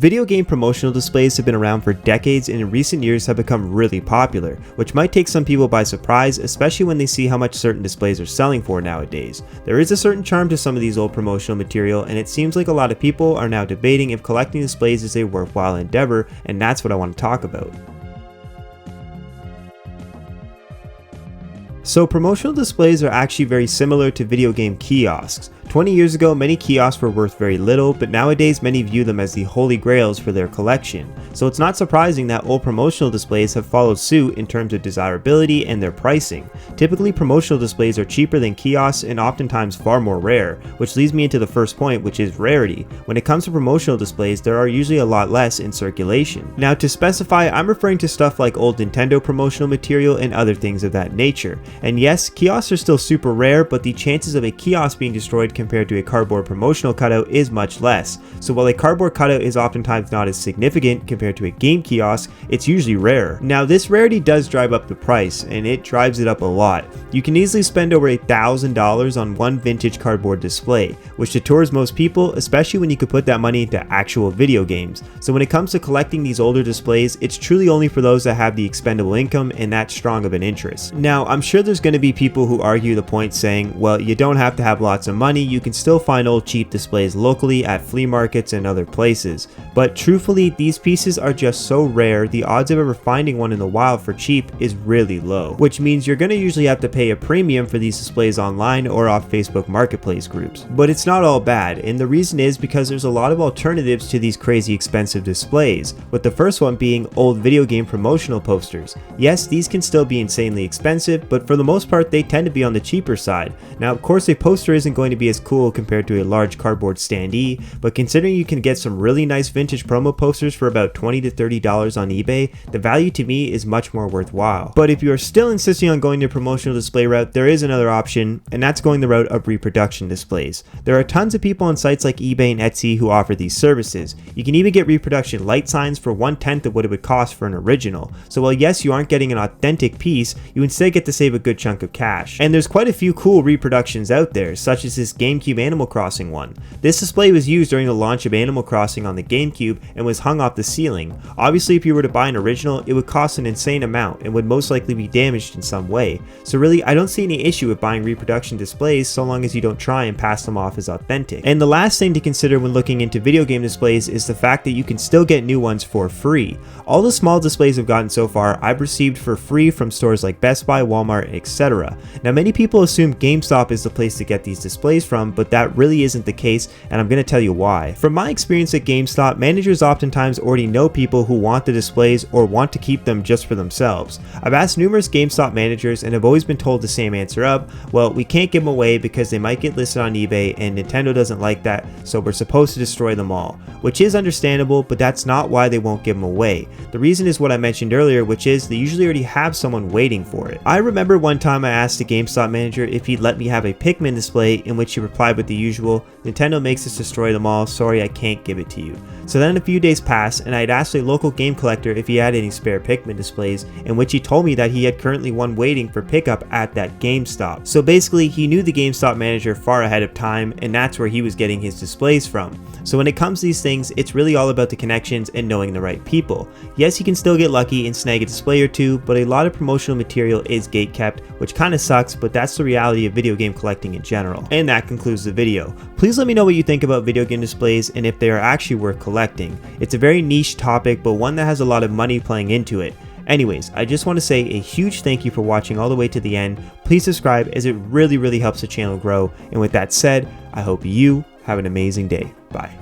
Video game promotional displays have been around for decades and in recent years have become really popular, which might take some people by surprise, especially when they see how much certain displays are selling for nowadays. There is a certain charm to some of these old promotional material, and it seems like a lot of people are now debating if collecting displays is a worthwhile endeavor, and that's what I want to talk about. So promotional displays are actually very similar to video game kiosks. 20 years ago, many kiosks were worth very little, but nowadays many view them as the holy grails for their collection. So it's not surprising that old promotional displays have followed suit in terms of desirability and their pricing. Typically, promotional displays are cheaper than kiosks and oftentimes far more rare, which leads me into the first point, which is rarity. When it comes to promotional displays, there are usually a lot less in circulation. Now, to specify, I'm referring to stuff like old Nintendo promotional material and other things of that nature. And yes, kiosks are still super rare, but the chances of a kiosk being destroyed compared to a cardboard promotional cutout is much less. So while a cardboard cutout is oftentimes not as significant compared to a game kiosk, it's usually rarer. Now this rarity does drive up the price, and it drives it up a lot. You can easily spend over $1,000 on one vintage cardboard display, which deters most people, especially when you could put that money into actual video games. So when it comes to collecting these older displays, it's truly only for those that have the expendable income and that strong of an interest. Now I'm sure there's going to be people who argue the point saying, well, you don't have to have lots of money, you can still find old cheap displays locally at flea markets and other places. But truthfully, these pieces are just so rare, the odds of ever finding one in the wild for cheap is really low, which means you're going to usually have to pay a premium for these displays online or off Facebook marketplace groups. But it's not all bad, and the reason is because there's a lot of alternatives to these crazy expensive displays, with the first one being old video game promotional posters. Yes, these can still be insanely expensive, but for the most part they tend to be on the cheaper side. Now of course a poster isn't going to be as cool compared to a large cardboard standee, but considering you can get some really nice vintage promo posters for about $20 to $30 on eBay, the value to me is much more worthwhile. But if you are still insisting on going the promotional display route, there is another option, and that's going the route of reproduction displays. There are tons of people on sites like eBay and Etsy who offer these services. You can even get reproduction light signs for 1/10 of what it would cost for an original. So while yes, you aren't getting an authentic piece, you instead get to save a good chunk of cash. And there's quite a few cool reproductions out there, such as this GameCube Animal Crossing one. This display was used during the launch of Animal Crossing on the GameCube and was hung off the ceiling. Obviously, if you were to buy an original, it would cost an insane amount and would most likely be damaged in some way. So really, I don't see any issue with buying reproduction displays so long as you don't try and pass them off as authentic. And the last thing to consider when looking into video game displays is the fact that you can still get new ones for free. All the small displays I've gotten so far, I've received for free from stores like Best Buy, Walmart, etc. Now many people assume GameStop is the place to get these displays from, but that really isn't the case, and I'm going to tell you why. From my experience at GameStop, managers oftentimes already know people who want the displays or want to keep them just for themselves. I've asked numerous GameStop managers and have always been told the same answer of, well, we can't give them away because they might get listed on eBay and Nintendo doesn't like that, so we're supposed to destroy them all. Which is understandable, but that's not why they won't give them away. The reason is what I mentioned earlier, which is they usually already have someone waiting for it. I remember one time I asked a GameStop manager if he'd let me have a Pikmin display, in which he replied with the usual, Nintendo makes us destroy them all, sorry I can't give it to you. So then a few days passed and I'd asked a local game collector if he had any spare Pikmin displays, in which he told me that he had currently one waiting for pickup at that GameStop. So basically he knew the GameStop manager far ahead of time, and that's where he was getting his displays from. So when it comes to these things, it's really all about the connections and knowing the right people. Yes, you can still get lucky and snag a display or two, but a lot of promotional material is gatekept, which kind of sucks, but that's the reality of video game collecting in general. And that concludes the video. Please let me know what you think about video game displays and if they are actually worth collecting. It's a very niche topic, but one that has a lot of money playing into it. Anyways, I just want to say a huge thank you for watching all the way to the end. Please subscribe as it really helps the channel grow. And with that said, I hope you have an amazing day. Bye.